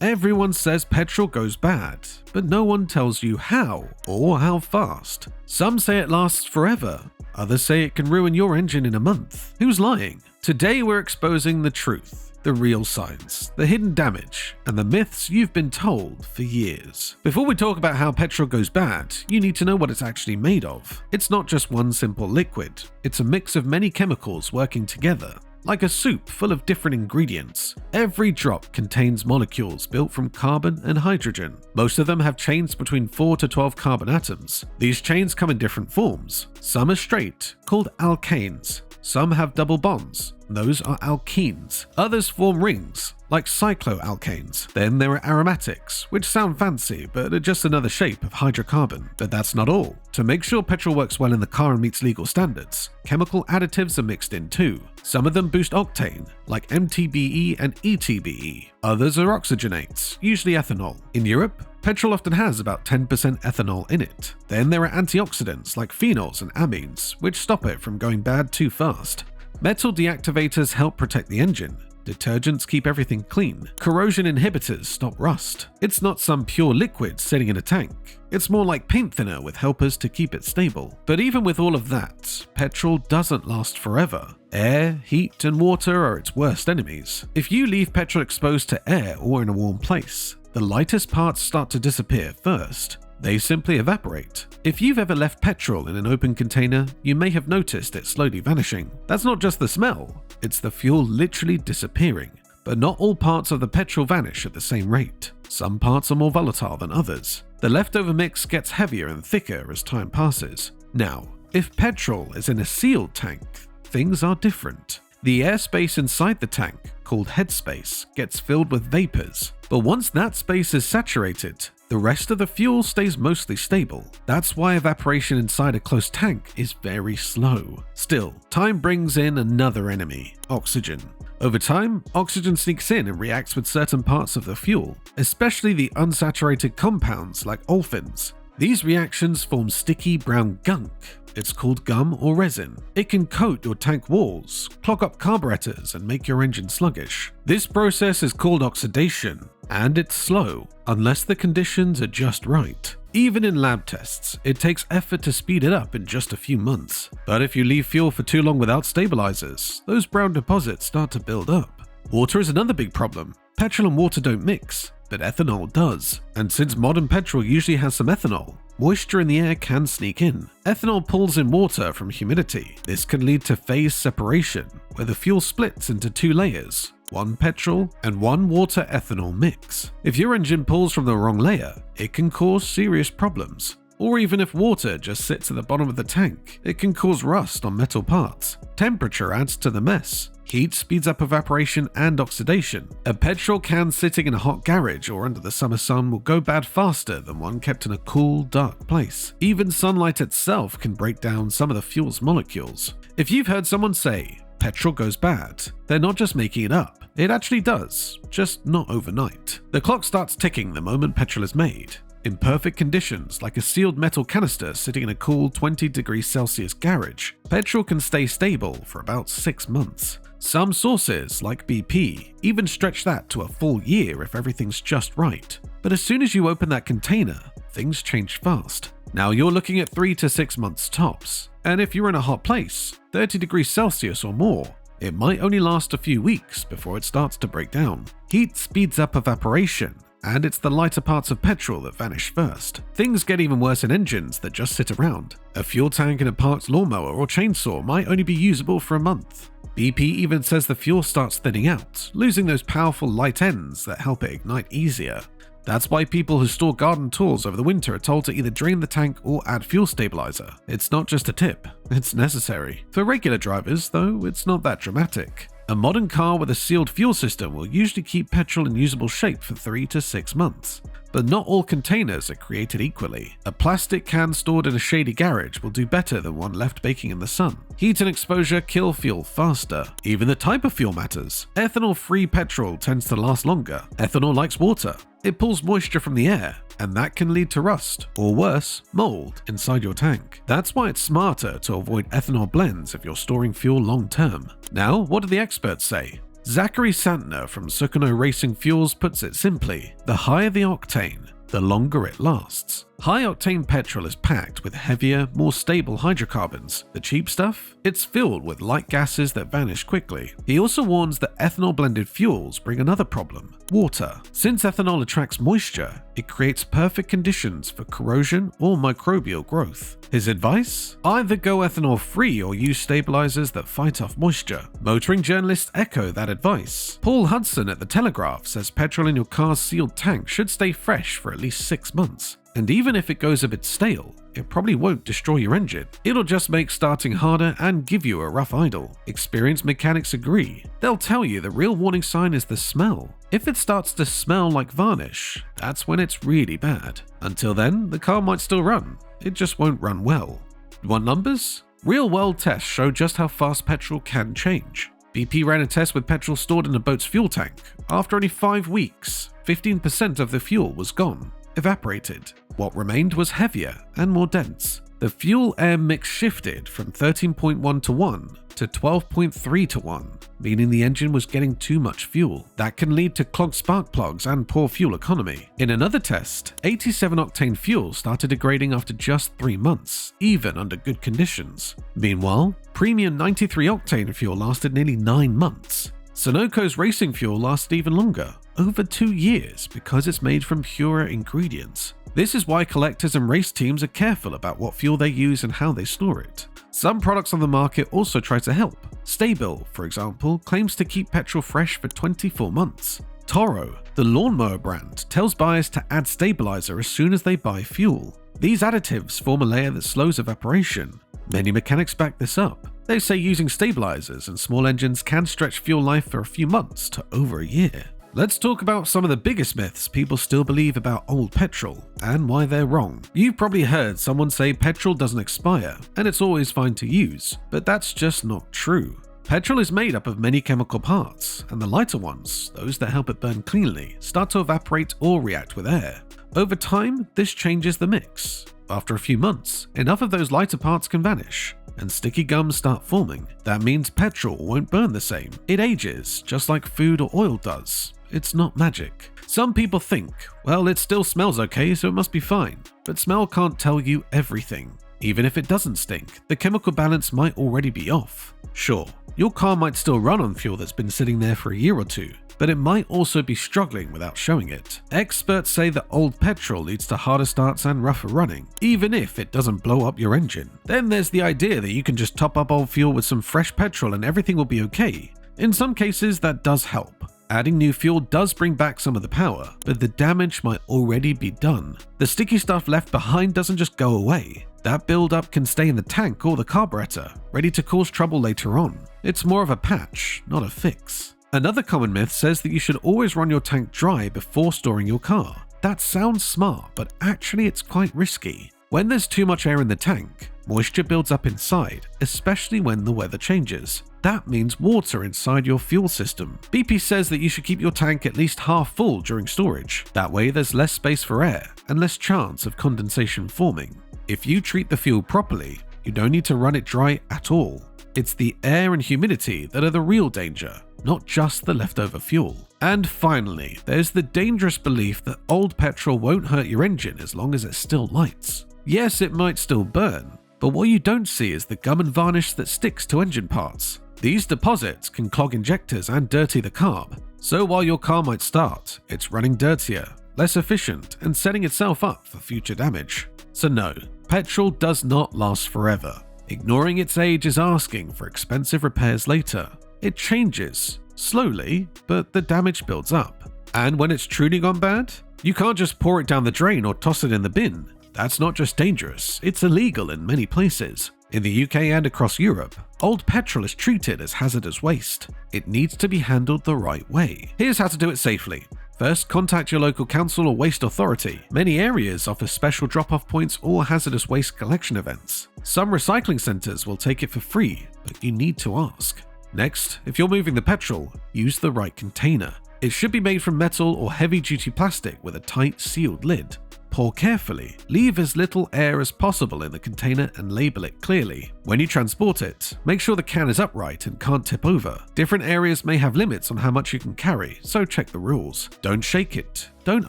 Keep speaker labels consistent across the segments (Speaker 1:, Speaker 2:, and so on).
Speaker 1: Everyone says petrol goes bad, but no one tells you how or how fast. Some say it lasts forever, others say it can ruin your engine in a month. Who's lying? Today we're exposing the truth, the real science, the hidden damage, and the myths you've been told for years. Before we talk about how petrol goes bad, you need to know what it's actually made of. It's not just one simple liquid, it's a mix of many chemicals working together. Like a soup full of different ingredients. Every drop contains molecules built from carbon and hydrogen. Most of them have chains between 4 to 12 carbon atoms. These chains come in different forms. Some are straight, called alkanes. Some have double bonds. Those are alkenes. Others form rings, like cycloalkanes. Then there are aromatics, which sound fancy, but are just another shape of hydrocarbon. But that's not all. To make sure petrol works well in the car and meets legal standards, chemical additives are mixed in too. Some of them boost octane, like MTBE and ETBE. Others are oxygenates, usually ethanol. In Europe, petrol often has about 10% ethanol in it. Then there are antioxidants like phenols and amines, which stop it from going bad too fast. Metal deactivators help protect the engine. Detergents keep everything clean. Corrosion inhibitors stop rust. It's not some pure liquid sitting in a tank. It's more like paint thinner with helpers to keep it stable. But even with all of that, petrol doesn't last forever. Air, heat, and water are its worst enemies. If you leave petrol exposed to air or in a warm place, the lightest parts start to disappear first. They simply evaporate. If you've ever left petrol in an open container, you may have noticed it slowly vanishing. That's not just the smell, it's the fuel literally disappearing. But not all parts of the petrol vanish at the same rate. Some parts are more volatile than others. The leftover mix gets heavier and thicker as time passes. Now, if petrol is in a sealed tank, things are different. The airspace inside the tank, called headspace, gets filled with vapors. But once that space is saturated, the rest of the fuel stays mostly stable. That's why evaporation inside a closed tank is very slow. Still, time brings in another enemy, oxygen. Over time, oxygen sneaks in and reacts with certain parts of the fuel, especially the unsaturated compounds like olefins. These reactions form sticky brown gunk. It's called gum or resin. It can coat your tank walls, clog up carburetors, and make your engine sluggish. This process is called oxidation, and it's slow, unless the conditions are just right. Even in lab tests, it takes effort to speed it up in just a few months. But if you leave fuel for too long without stabilizers, those brown deposits start to build up. Water is another big problem. Petrol and water don't mix, but ethanol does. And since modern petrol usually has some ethanol, moisture in the air can sneak in. Ethanol pulls in water from humidity. This can lead to phase separation, where the fuel splits into two layers, one petrol and one water ethanol mix. If your engine pulls from the wrong layer, it can cause serious problems. Or even if water just sits at the bottom of the tank, it can cause rust on metal parts. Temperature adds to the mess. Heat speeds up evaporation and oxidation. A petrol can sitting in a hot garage or under the summer sun will go bad faster than one kept in a cool, dark place. Even sunlight itself can break down some of the fuel's molecules. If you've heard someone say, petrol goes bad, they're not just making it up. It actually does, just not overnight. The clock starts ticking the moment petrol is made. In perfect conditions, like a sealed metal canister sitting in a cool 20 degrees Celsius garage, petrol can stay stable for about 6 months. Some sources, like BP, even stretch that to a full year if everything's just right. But as soon as you open that container, things change fast. Now you're looking at 3 to 6 months tops. And if you're in a hot place, 30 degrees Celsius or more, it might only last a few weeks before it starts to break down. Heat speeds up evaporation, and it's the lighter parts of petrol that vanish first. Things get even worse in engines that just sit around. A fuel tank in a parked lawnmower or chainsaw might only be usable for a month. BP even says the fuel starts thinning out, losing those powerful light ends that help it ignite easier. That's why people who store garden tools over the winter are told to either drain the tank or add fuel stabilizer. It's not just a tip, it's necessary. For regular drivers, though, it's not that dramatic. A modern car with a sealed fuel system will usually keep petrol in usable shape for 3 to 6 months. But not all containers are created equally. A plastic can stored in a shady garage will do better than one left baking in the sun. Heat and exposure kill fuel faster. Even the type of fuel matters. Ethanol-free petrol tends to last longer. Ethanol likes water. It pulls moisture from the air, and that can lead to rust, or worse, mold, inside your tank. That's why it's smarter to avoid ethanol blends if you're storing fuel long term. Now, what do the experts say? Zachary Santner from Sukarno Racing Fuels puts it simply: the higher the octane, the longer it lasts. High-octane petrol is packed with heavier, more stable hydrocarbons. The cheap stuff? It's filled with light gases that vanish quickly. He also warns that ethanol-blended fuels bring another problem: water. Since ethanol attracts moisture, it creates perfect conditions for corrosion or microbial growth. His advice? Either go ethanol-free or use stabilizers that fight off moisture. Motoring journalists echo that advice. Paul Hudson at The Telegraph says petrol in your car's sealed tank should stay fresh for at least 6 months. And even if it goes a bit stale, it probably won't destroy your engine. It'll just make starting harder and give you a rough idle. Experienced mechanics agree. They'll tell you the real warning sign is the smell. If it starts to smell like varnish, that's when it's really bad. Until then, the car might still run. It just won't run well. Want numbers? Real-world tests show just how fast petrol can change. BP ran a test with petrol stored in a boat's fuel tank. After only 5 weeks, 15% of the fuel was gone, evaporated. What remained was heavier and more dense. The fuel-air mix shifted from 13.1 to 1 to 12.3 to 1, meaning the engine was getting too much fuel. That can lead to clogged spark plugs and poor fuel economy. In another test, 87-octane fuel started degrading after just 3 months, even under good conditions. Meanwhile, premium 93-octane fuel lasted nearly 9 months. Sunoco's racing fuel lasted even longer, over 2 years, because it's made from purer ingredients. This is why collectors and race teams are careful about what fuel they use and how they store it. Some products on the market also try to help. Stabil, for example, claims to keep petrol fresh for 24 months. Toro, the lawnmower brand, tells buyers to add stabilizer as soon as they buy fuel. These additives form a layer that slows evaporation. Many mechanics back this up. They say using stabilizers in small engines can stretch fuel life for a few months to over a year. Let's talk about some of the biggest myths people still believe about old petrol and why they're wrong. You've probably heard someone say petrol doesn't expire and it's always fine to use, but that's just not true. Petrol is made up of many chemical parts, and the lighter ones, those that help it burn cleanly, start to evaporate or react with air. Over time, this changes the mix. After a few months, enough of those lighter parts can vanish, and sticky gums start forming. That means petrol won't burn the same. It ages, just like food or oil does. It's not magic. Some people think, well, it still smells okay, so it must be fine. But smell can't tell you everything. Even if it doesn't stink, the chemical balance might already be off. Sure, your car might still run on fuel that's been sitting there for a year or two, but it might also be struggling without showing it. Experts say that old petrol leads to harder starts and rougher running, even if it doesn't blow up your engine. Then there's the idea that you can just top up old fuel with some fresh petrol and everything will be okay. In some cases, that does help. Adding new fuel does bring back some of the power, but the damage might already be done. The sticky stuff left behind doesn't just go away. That buildup can stay in the tank or the carburetor, ready to cause trouble later on. It's more of a patch, not a fix. Another common myth says that you should always run your tank dry before storing your car. That sounds smart, but actually it's quite risky. When there's too much air in the tank, moisture builds up inside, especially when the weather changes. That means water inside your fuel system. BP says that you should keep your tank at least half full during storage. That way there's less space for air and less chance of condensation forming. If you treat the fuel properly, you don't need to run it dry at all. It's the air and humidity that are the real danger, not just the leftover fuel. And finally, there's the dangerous belief that old petrol won't hurt your engine as long as it still lights. Yes, it might still burn, but what you don't see is the gum and varnish that sticks to engine parts. These deposits can clog injectors and dirty the carb, so while your car might start, it's running dirtier, less efficient, and setting itself up for future damage. So no, petrol does not last forever. Ignoring its age is asking for expensive repairs later. It changes, slowly, but the damage builds up. And when it's truly gone bad, you can't just pour it down the drain or toss it in the bin. That's not just dangerous, it's illegal in many places. In the UK and across Europe, old petrol is treated as hazardous waste. It needs to be handled the right way. Here's how to do it safely. First, contact your local council or waste authority. Many areas offer special drop-off points or hazardous waste collection events. Some recycling centers will take it for free, but you need to ask. Next, if you're moving the petrol, use the right container. It should be made from metal or heavy-duty plastic with a tight, sealed lid. Pour carefully, leave as little air as possible in the container and label it clearly. When you transport it, make sure the can is upright and can't tip over. Different areas may have limits on how much you can carry, so check the rules. Don't shake it. Don't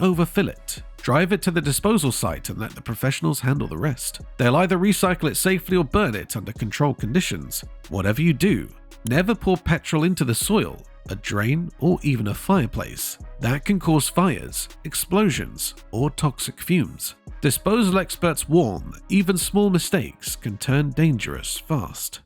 Speaker 1: overfill it. Drive it to the disposal site and let the professionals handle the rest. They'll either recycle it safely or burn it under controlled conditions. Whatever you do, never pour petrol into the soil, a drain, or even a fireplace. That can cause fires, explosions, or toxic fumes. Disposal experts warn that even small mistakes can turn dangerous fast.